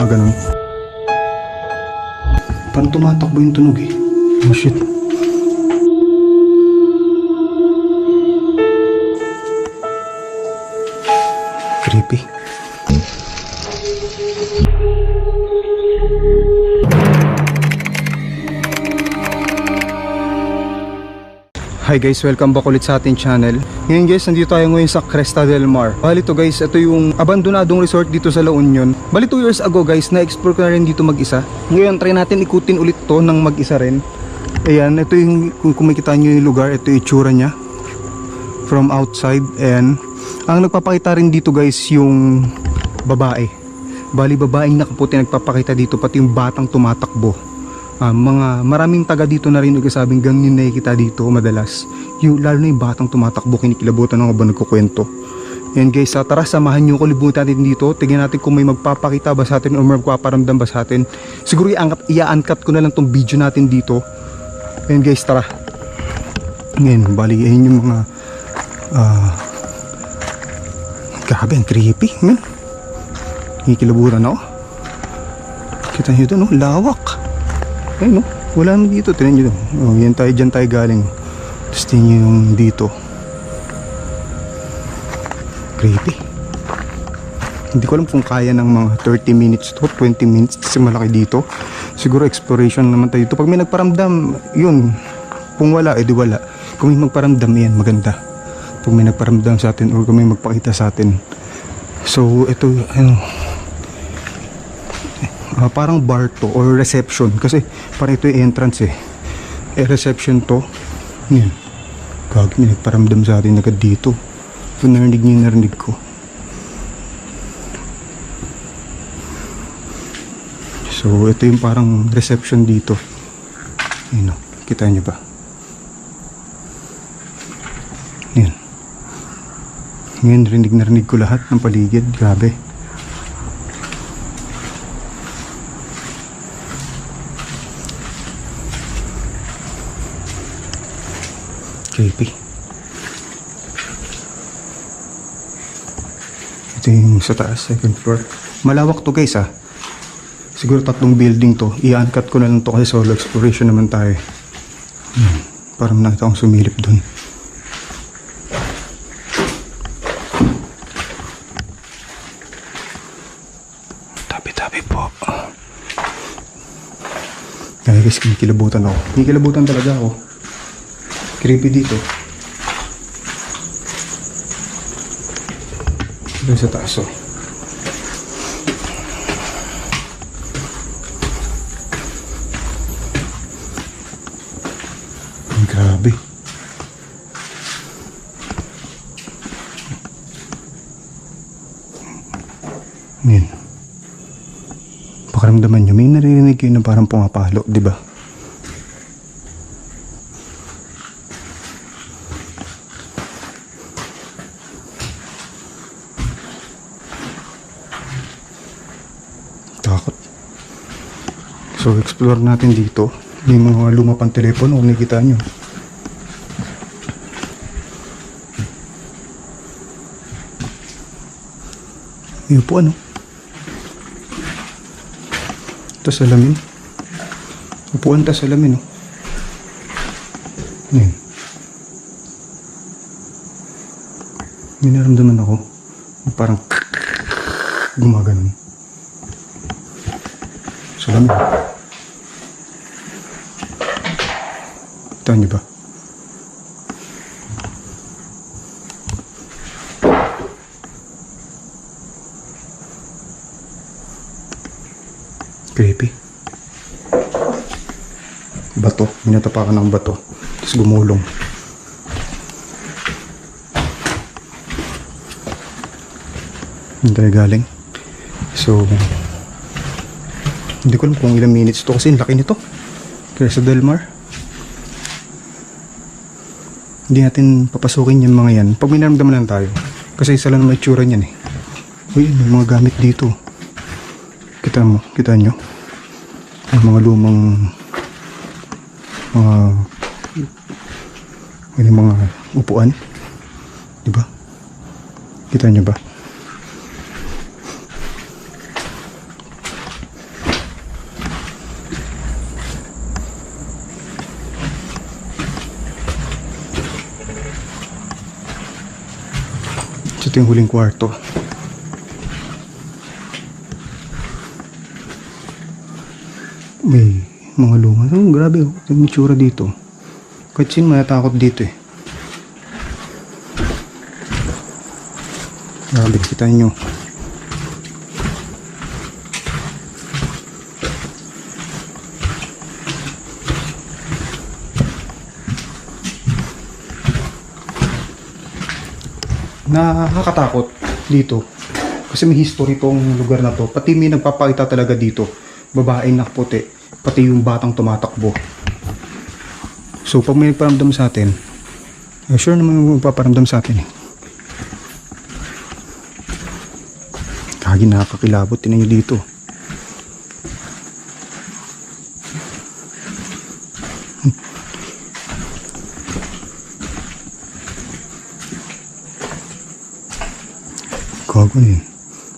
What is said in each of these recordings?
gumaganon. Parang tumatakbo yung tunog eh. Oh shit. Creepy. Hi guys, welcome back ulit sa ating channel. Ngayon guys, nandito tayo ngayon sa Cresta del Mar. Bali to guys, ito yung abandonadong resort dito sa La Union. Bali 2 years ago guys, na-explore ko na rin dito mag-isa. Ngayon, try natin ikutin ulit to ng mag-isa rin. Ayan, ito yung, kung makikita nyo yung lugar, ito yung itsura nya from outside. And ang nagpapakita rin dito guys, yung babae. Bali babaeng nakaputi nagpapakita dito, pati yung batang tumatakbo. Maraming taga dito na rin nagsasabing ganun yung nakikita dito madalas, yung lalo na yung batang tumatakbo, kinikilabutan ng habang nagkukwento. And guys, tara samahan nyo ko, libutan natin dito, tingnan natin kung may magpapakita ba sa atin o may magpaparamdam ba sa atin. Siguro i-uncut ko na lang tong video natin dito. And guys, tara. Ngayon, bali ayun yung mga grabe, ang creepy man. Kinikilabutan ako. Kita nyo doon, lawak. Ayun no, wala naman dito, tinan nyo doon. Oh, yan tayo, dyan tayo galing. Tapos tingnan nyo yung dito. Creepy. Hindi ko alam kung kaya ng mga 30 minutes to 20 minutes kasi malaki dito. Siguro exploration naman tayo dito. Pag may nagparamdam, yun. Kung wala, edi wala. Kung may magparamdam, yan, maganda. Pag may nagparamdam sa atin or kung may magpakita sa atin. So, ito, ano, parang bar to or reception kasi parang ito yung entrance eh. Reception to. Yan. Gag, may nagparamdam sa atin agad dito. So, narinig niyo yung narinig ko. So, ito yung parang reception dito. Ayun o, kita nyo ba? Yan. Ngayon, narinig ko lahat ng paligid. Grabe. Creepy. Ito yung sa taas, second floor. Malawak to guys ah. Siguro 3 building to. I-uncut ko na lang to kasi solo exploration naman tayo. Parang nakita akong sumilip dun. Tabi-tabi po. Kaya guys, kinikilabutan ako. Kinikilabutan talaga ako. Creepy dito. Doon sa taas oh. Grabe. Yan. Pakaramdaman nyo, may naririnig kayo na parang pumapalo, di ba? Takot. So explore natin dito. May mga lumapang telepono kung nakikita nyo. May upuan oh. Ito salamin. Upuan ta salamin oh. Ayan. May naramdaman ako. Parang gumaganon. Salamin. Ito nyo ba? Creepy. Bato. Minatapakan ng bato. Tapos gumulong. Hindi tayo galing. So, hindi ko alam kung ilang minutes to kasi laki nito. Cresta del Mar. Hindi natin papasukin yung mga yan. Pag may naramdaman lang tayo. Kasi isa lang naman itsura niyan eh. Uy, may mga gamit dito. Kita nyo? May mga lumang may mga upuan. Diba? Kita nyo ba? Ito yung huling kwarto. May mga luma. Oh, grabe. Yung itsura dito. Kahit sino matatakot dito eh. Grabe, kita nyo. Nakakatakot dito kasi may history tong lugar na to, pati may nagpapakita talaga dito, babaeng nakaputi, pati yung batang tumatakbo. So pag may nagparamdam sa atin, sure naman may magpaparamdam sa atin eh. Kagi, nakakakilabot, tinan nyo dito. Gago eh.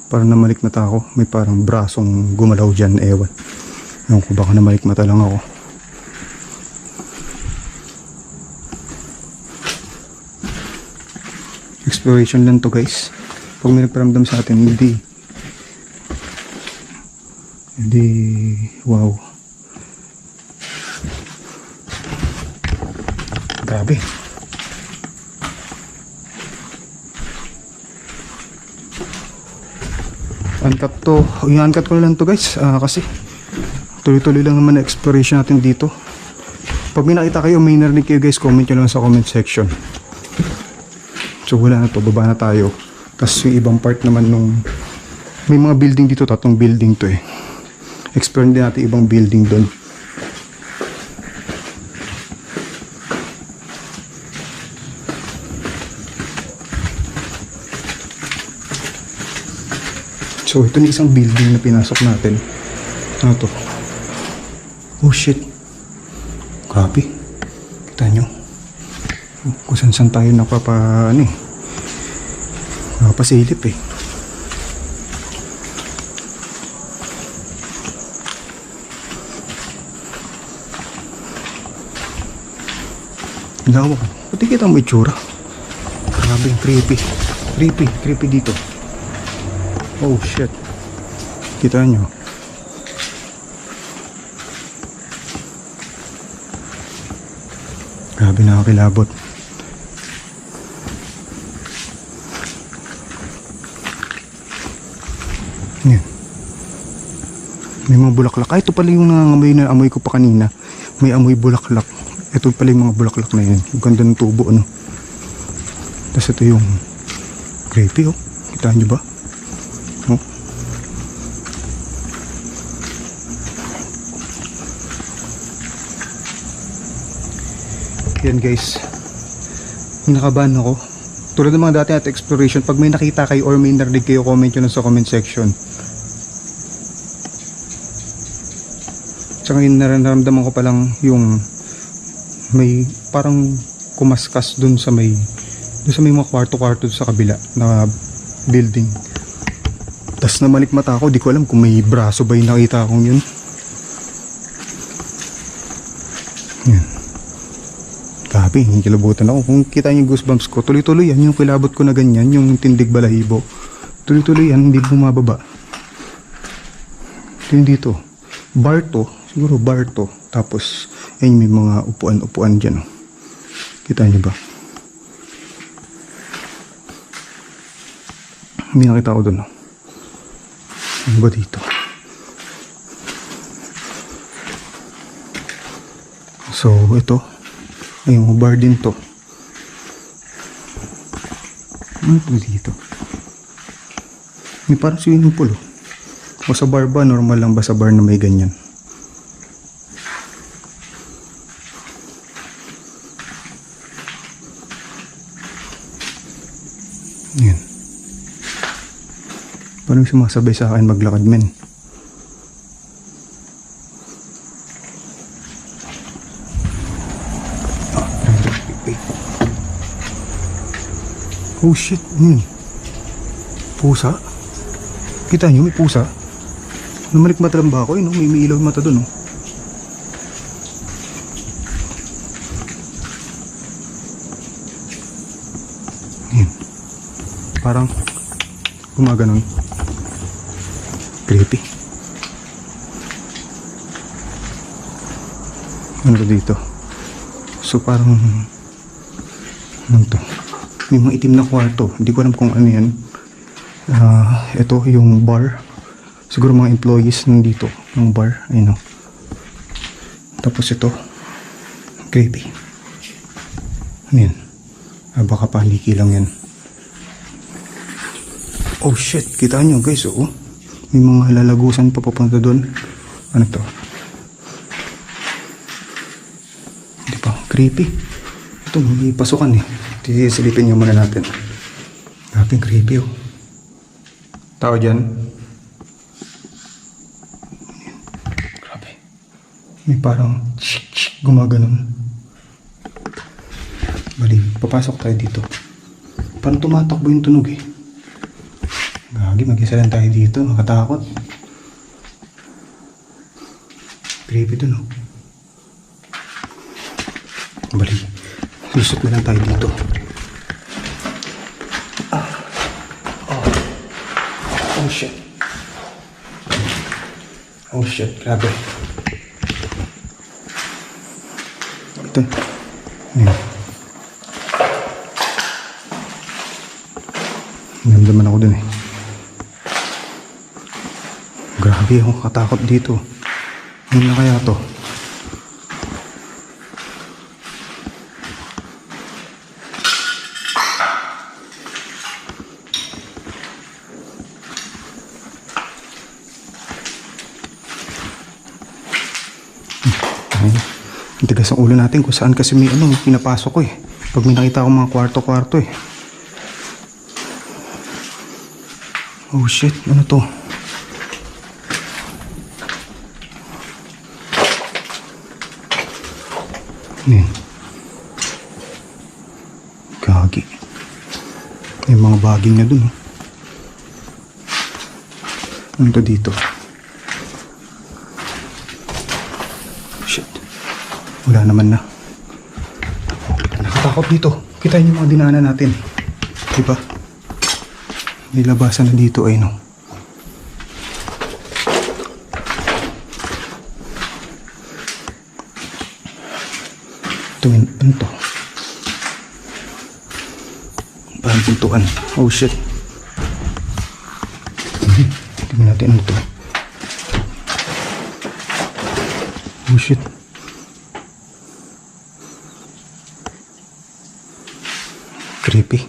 Parang namalik mata ako. May parang brasong gumalaw dyan. Ewan. Ewan ko, baka namalik mata lang ako. Exploration lang to guys. Pag may nagparamdam sa atin, hindi wow. Grabe. Uncut to. I-uncut ko na lang to guys. Kasi tuloy-tuloy lang naman na exploration natin dito. Pag may nakita kayo, may narinig kayo guys, comment nyo lang sa comment section. So wala na to. Baba na tayo. Tapos yung ibang part naman nung may mga building dito. 3 building to eh. Explore din natin ibang building doon. So ito na isang building na pinasok natin. Ano to? Oh shit. Grabe. Kita nyo. Kung saan tayo nakapasilip eh. Lawak. Pati kita mo itsura. Grabe, creepy. Creepy dito. Oh shit. Kita nyo. Grabe, nakakilabot. Yan. May mga bulaklak. Ito pala yung nangangamoy na amoy ko pa kanina. May amoy bulaklak. Ito pala yung mga bulaklak na yun. Yung ganda ng tubo, ano. Tapos ito yung creepy, oh. Kita nyo ba? Oh. Yan guys, nakabahan ako. Tulad ng mga dati at exploration, pag may nakita kayo or may narinig kayo, comment nyo lang sa comment section. Tsaka yung nararamdaman ko palang yung may parang kumaskas dun sa may mga kwarto-kwarto sa kabila na building. Tas namalik mata ako, di ko alam kung may braso ba yung nakita akong yun. Yan. Grabe, kilabutan ako. Kung kita niyo yung goosebumps ko, tuloy-tuloy yan. Yung kilabot ko na ganyan, yung tindig balahibo. Tuloy-tuloy yan, hindi bumababa. Ito yung dito. Bar to, siguro bar to. Tapos, ayun, may mga upuan-upuan dyan. Oh. Kita niyo ba? May nakita ko dun. Oh. Ano ba dito? So, ito. Ayun, bar din to. Ano ito dito? May parang swimming pool. O sa bar ba? Normal lang ba sa bar na may ganyan? Yan. Parang sumasabay sa akin maglakad, men. Oh shit, pusa. Kita nyo, may pusa. Namalik mata lang ba ako? No? May ilaw yung mata dun. No? Yan. Parang gumaganon. Creepy. Ano to dito? So parang ano to? May mga itim na kwarto. Hindi ko alam kung ano yan. Ito yung bar. Siguro mga employees nandito ng bar. Ayun o. Tapos ito. Creepy. Ano yan? Baka paniki lang yan. Oh shit. Kita nyo guys. Oh. May mga lalagusan pa papunta doon. Ano to? Di ba? Creepy. Ito may pasukan eh. Silipin nyo muna natin. Grabe creepy oh. Tao dyan. Grabe. May parang gumaganon. Bali, papasok tayo dito. Parang tumatakbo yung tunog eh. Gagi, mag-isa lang tayo dito. Nakatakot. Creepy dun oh. Bali, lusot na lang tayo dito. Oh shit. Oh shit, grabe. Ito. Ayan. Namdaman ako dun eh. Grabe ako katakot dito. Ano na kaya to? Ang tigas ang ulo natin kung saan kasi may pinapasok ko eh. Pag may nakita akong mga kwarto-kwarto eh. Oh shit, ano to? Ano yun? Gagi. May mga baging na dun oh. Ano to dito? Shit. Wala naman na. Nakatakot dito. Kita niyo mga dinaanan natin. Diba? May labasan na dito ay no. Ito, ano to? Parang pintuan. Oh shit. Tingnan natin ano to. Oh shit. Creepy.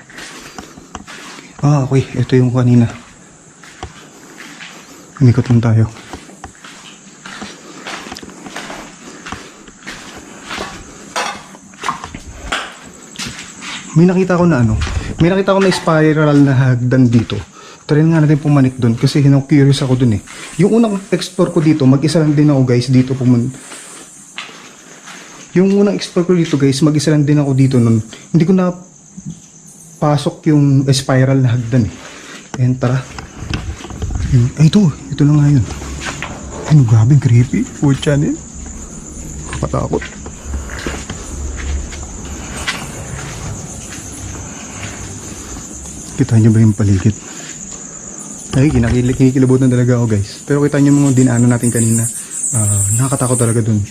Okay. Ito yung kanina. Umikot lang tayo. May nakita ko na may nakita ko na spiral na hagdan dito. Try nga natin pumanik doon kasi curious ako doon eh. Yung unang explore ko dito, mag-isa lang din ako guys dito Yung unang explore ko dito guys, mag-isa lang din ako dito nun. Hindi ko na pasok yung spiral na hagdan eh. Ayan, tara. Ay, ito lang nga yun. Ay, grabe, creepy. Food channel. Katakot. Kita nyo ba yung paligid? Ay, kinikilabutan talaga ako guys. Pero kita nyo mga dinaanan natin kanina. Nakakatakot talaga dun.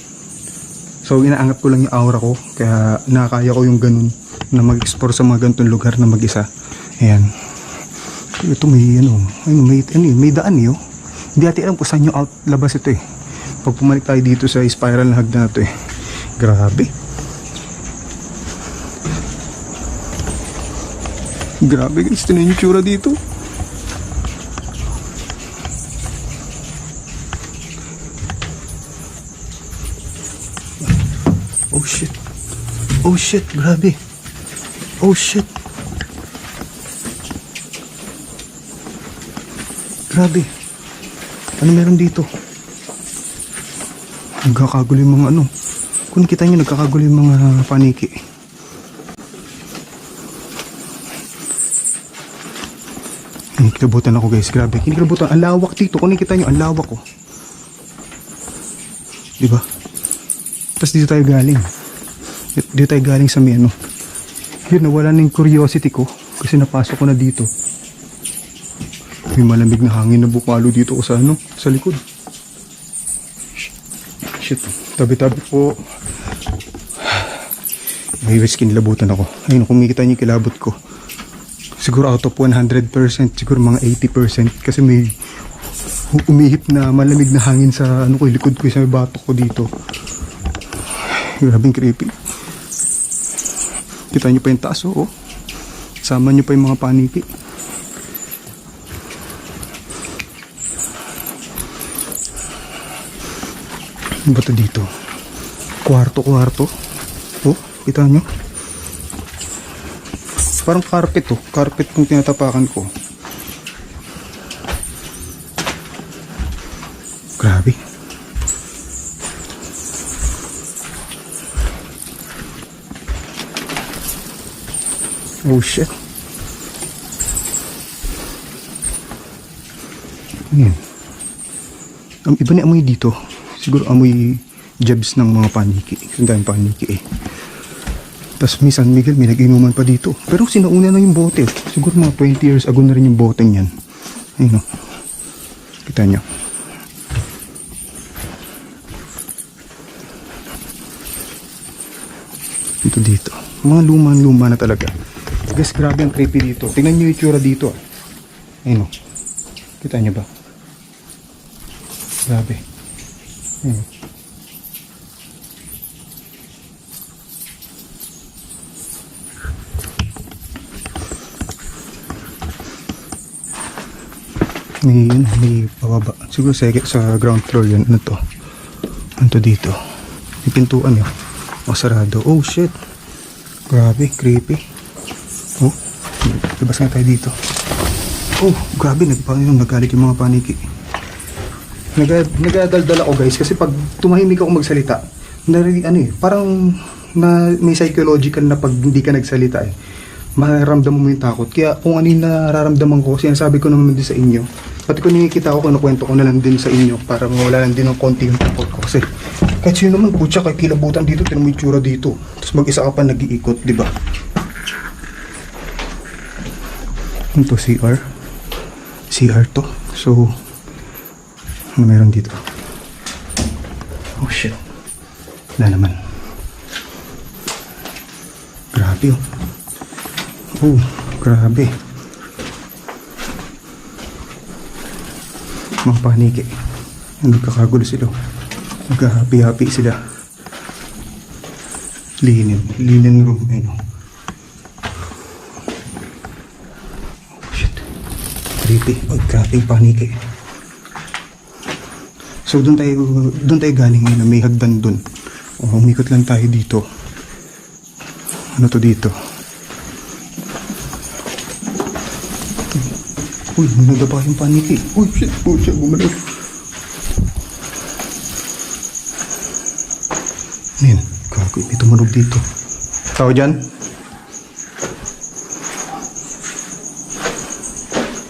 So, inaangat ko lang yung aura ko. Kaya nakakaya ko yung ganun na mag-explore sa mga ganitong lugar na mag-isa. Ayan. Ito may daan eh. Oh. Hindi natin alam kung saan yung labas ito eh. Pag pumalik tayo dito sa spiral na hagdan na ito eh. Grabe. Grabe guys, ito na yung tsura dito. Oh shit. Oh shit, grabe. Oh shit. Grabe. Ano meron dito? Nagkakagulo yung mga Kung kita nyo, nagkakagulo yung mga paniki. Kinikilabutan ako guys, grabe. Kinikilabutan, ang lawak dito. Kung nakita nyo, ang lawak ko. Diba? Tapos dito tayo galing. Dito tayo galing sa may Yun, nawala na yung curiosity ko. Kasi napasok ko na dito. May malamig na hangin na bupalo dito sa ano, sa likod. Shit, tabi-tabi po. May skin labutan ako. Ayun, kung makikita niyo yung kilabot ko. Siguro out of 100%, siguro mga 80%. Kasi may umihip na malamig na hangin sa ano ko, likod ko, sa may batok ko dito. Grabing creepy. Kita niyo pa yung taas, oh. Sama niyo pa yung mga paniki. Ano ba ito dito? Kwarto. Oh, kita nyo? Parang carpet, oh. Carpet kung tinatapakan ko. Grabe. Oh shit. Ayan. Ang iba ni amoy dito. Siguro amoy jabs ng mga paniki. Ang daming paniki eh. Tapos may San Miguel, may nag-inuman pa dito. Pero sinauna na yung bote. Siguro mga 20 years ago na rin yung boteng yan. Ayun o. Kita nyo. Dito. Mga luma na talaga. Guys, grabe ang creepy dito. Tingnan nyo yung itsura dito. Ayun o. Kita nyo ba? Grabe. Ayun. May pababa. Siguro sa ground floor yan. Ano to? Ano to dito? May pintuan yun. O sarado. Oh shit. Grabe, creepy. Oh, labas nga tayo dito. Oh, grabe. Nagalit yung mga paniki. Nagadaldal ako guys. Kasi pag tumahimik ako magsalita, parang may psychological na pag hindi ka nagsalita eh. Mararamdaman mo yung takot. Kaya kung ano yung nararamdaman ko, sinasabi ko naman din sa inyo. Pati kung nakikita ko, kinukwento ko na lang din sa inyo para mawala lang din ng konti yung takot ko. Kasi kahit sino naman, putya, kahit kilabutan dito, tinan mo yung tsura dito. Tapos mag-isa ka pa nag-iikot, di ba? Ito, CR. CR to. So, ano meron dito? Oh shit. Wala naman. Grabe oh. Oh, grabe. Mga paniki. Nagkakagulo sila. Nagkahapi-hapi sila. Linen room. Ayun. Oh shit. Creepy. Oh, grabe yung paniki. So doon tayo galing ngayon. May hagdan doon. Oh, umikot lang tayo dito. Ano to dito? Uy, nagdapa yung paniki. Uy, shit. Oh, shit. Bumalik. Ayan. Kagoy. May tumunog dito. Tao dyan?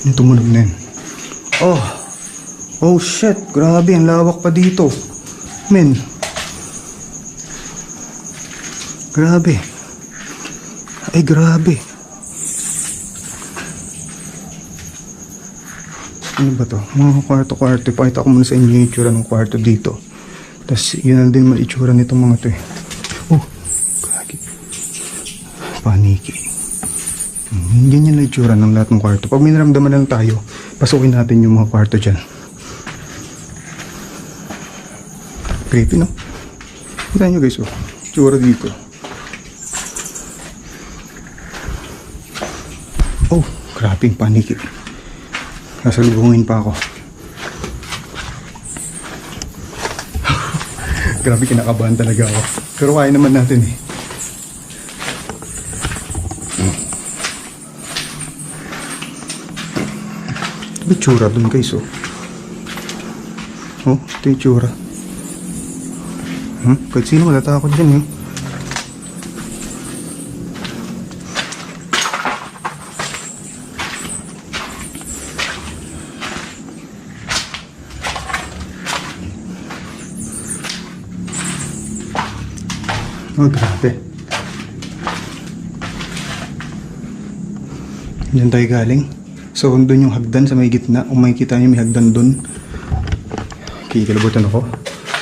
Yung tumunog na yan. Oh. Oh, shit. Grabe. Ang lawak pa dito. Men. Grabe. Ay, grabe. Ano ba to? Mga kwarto-kwarto. Ipakita ko muna sa inyo yung itsura ng kwarto dito. Tapos yun na din man itsura nitong mga to eh. Oh, kagi. Paniki. Ganyan na itsura ng lahat ng kwarto. Pag may naramdaman lang tayo, pasukin natin yung mga kwarto dyan. Creepy, no? Kita nyo guys, oh. Itsura dito. Oh, grabe yung paniki. Nasalubungin pa ako. Grabe, kinakabahan talaga ako. Pero kaya naman natin eh. Ito yung tsura dun guys, oh. Oh, ito yung tsura. Kahit sino matatakot dyan eh. Oh, grabe. Diyan tayo galing. So, doon yung hagdan sa may gitna. Kung makikita nyo, may hagdan doon. Kikilabutan ako.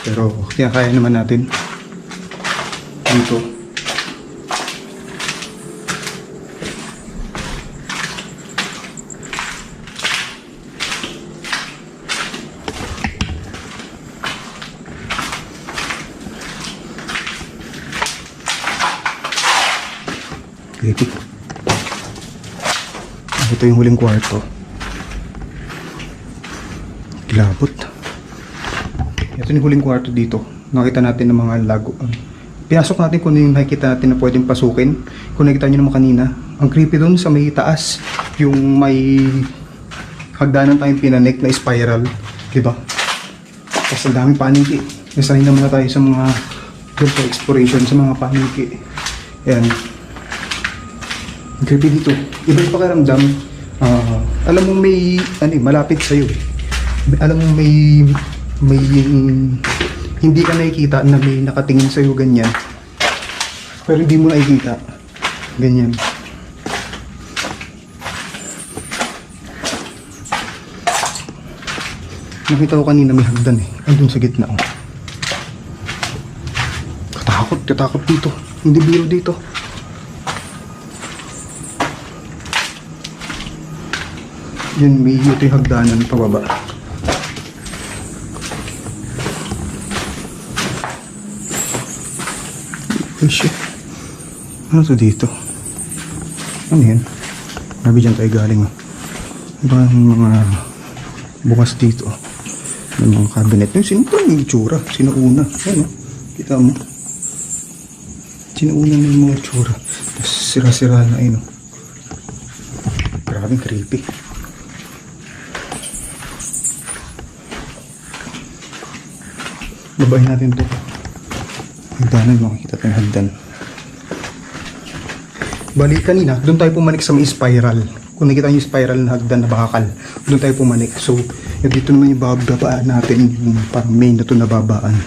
Pero, kaya naman natin. Dito. Ito. Ito yung huling kwarto. Kilabot. Ito yung huling kwarto dito. Nakita natin ng mga lago. Pinasok natin kung yung nakikita natin na pwedeng pasukin. Kung nakita nyo naman kanina. Ang creepy dun sa may taas. Yung may hagdanan tayong pinanik na spiral. Diba? Tapos ang daming paniki. Nasanay naman na tayo sa mga exploration sa mga paniki. Ayan. Ang creepy dito. Iba yung pakiramdam. Alam mo may malapit sa'yo eh. Alam mo may hindi ka nakikita na may nakatingin sa'yo ganyan. Pero hindi mo nakikita. Ganyan. Nakita ko kanina may hagdan eh. Andun sa gitna oh. Katakot dito. Hindi biro dito. Yun, may ito yung hagdanan pababa. Oh shit. Ano to dito? Ano yan? Grabe dyan tayo galing oh. Iba yung mga bukas dito oh. May mga cabinet. Yung sinipura yung itsura. Sinauna. Ano? Kita mo? Sinauna na yung mga itsura. Tapos sira-sira na yun oh. Grabe creepy. Babahin natin ito. Hagdanan, makikita tayong hagdan. Bali kanina, doon tayo pumanik sa may spiral. Kung nakita nyo yung spiral na hagdan na bakal, doon tayo pumanik. So, dito naman yung bababaan natin, yung parang main na ito na babaan.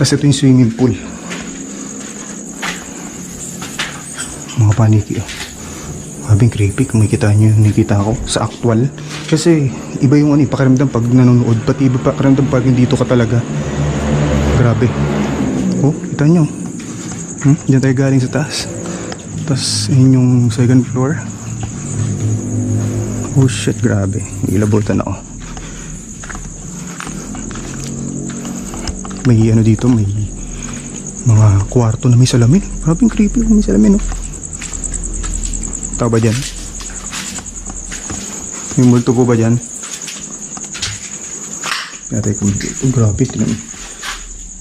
Tapos ito yung swimming pool. Mga paniki. Habing creepy kung makikita nyo yung nakita ko sa actual. Kasi iba yung pakiramdam pag nanonood. Pati iba pakiramdam pag dito ka talaga. Grabe. Oh, kita nyo. Diyan tayo galing sa taas. Tapos, yun yung second floor. Oh shit, grabe. Ilabutan ako. May ano dito, may mga kwarto na may salamin. Grabe creepy kung may salamin, oh. Tao ba dyan? May multo po ba dyan? Natay kung dito. Oh, grabe, tingnan.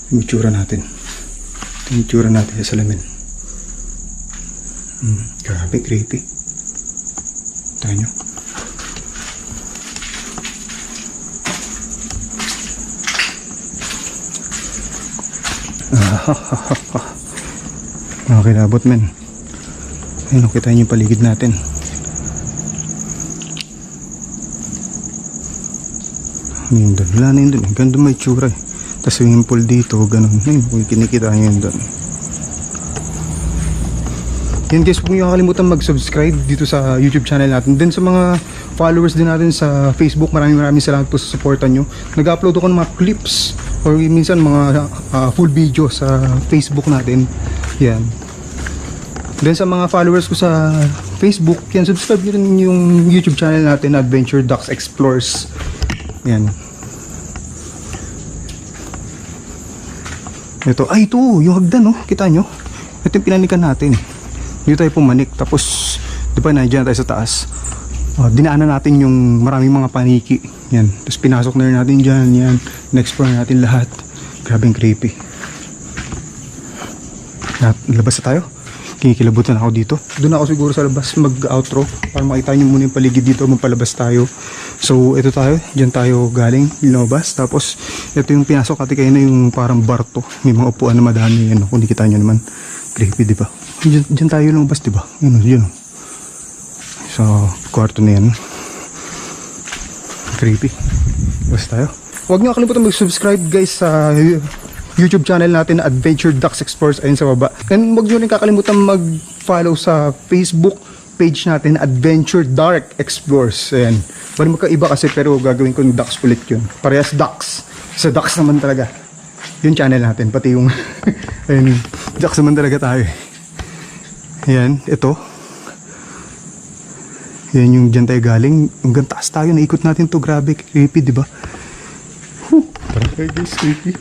Yung itsura natin. Ito yung itsura natin sa salamin. Grabe, creepy. Tayo nyo. Nakakilabot men. Ayun, kita nyo yung paligid natin. Ayun doon. Wala na yun doon. Ganda may itsura eh. Tapos swimming pool dito, ganun. Ayun, kung kinikita nyo yun doon. Yan guys, huwag nyo kakalimutan mag-subscribe dito sa YouTube channel natin. Then sa mga followers din natin sa Facebook, maraming salamat po sa supportan nyo. Nag-upload ako ng mga clips or minsan mga full video sa Facebook natin. Yan. Then sa mga followers ko sa Facebook, yan, subscribe nyo rin yung YouTube channel natin, Adventure Ducks Explores. Yan. Ito, ito, yung hagdan, oh. Kita nyo? Ito yung pinanikan natin. Dito tayo pumanik. Tapos, di ba, nandiyan tayo sa taas. Dinaanan natin yung maraming mga paniki. Yan. Tapos, pinasok na rin natin dyan. Yan. Na-explore natin lahat. Grabing creepy. Labas na tayo. Kinikilabutan ako dito. Doon ako siguro sa labas mag-outro para makita nyo muna yung paligid dito. Magpalabas tayo. So, ito tayo. Diyan tayo galing. Lumabas. Tapos, ito yung pinasok natin kayo na yung parang barto. May mga upuan na madami. Yan. Kung nakita nyo naman. Creepy, di ba? Diyan tayo lumabas, di ba? Yun. So, kwarto na yan. Creepy. Labas tayo. Huwag nyo kakalimutan mag-subscribe guys sa YouTube channel natin na Adventure Ducks Explores ayun sa baba. And huwag nyo rin kakalimutan mag-follow sa Facebook page natin, Adventure Dark Explores. Ayan. Bali magkaiba kasi pero gagawin ko ng ducks ulit yun. Parehas ducks. Sa ducks naman talaga. Yung channel natin, pati yung ayun, ducks naman talaga tayo. Ayan, ito. Yan yung dyan tayo galing. Hanggang taas tayo, naikot natin to. Grabe, creepy, di ba? Okay guys, creepy.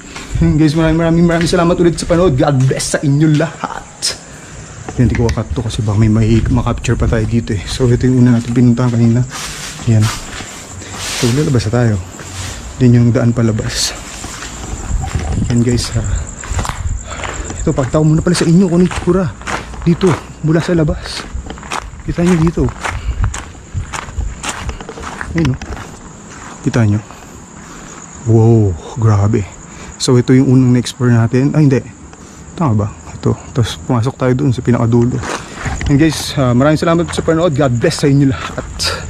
Guys, maraming salamat ulit sa panood. God bless sa inyo lahat. Hindi ko wakat to kasi baka may makapture pa tayo dito eh. So ito yung una natin pinuntahan kanina. Yan. So lalabas na tayo. Yan yung daan palabas. Yan guys ha. Ito, pagtao muna pala sa inyo kung itsura. Dito, mula sa labas. Kita nyo dito. Ayun o. Kita nyo. Wow, grabe. So ito yung unang na-explore natin. Ay hindi, tama ba? Ito, tapos pumasok tayo doon sa pinakadulo. And guys, maraming salamat sa panood. God bless sa inyo lahat.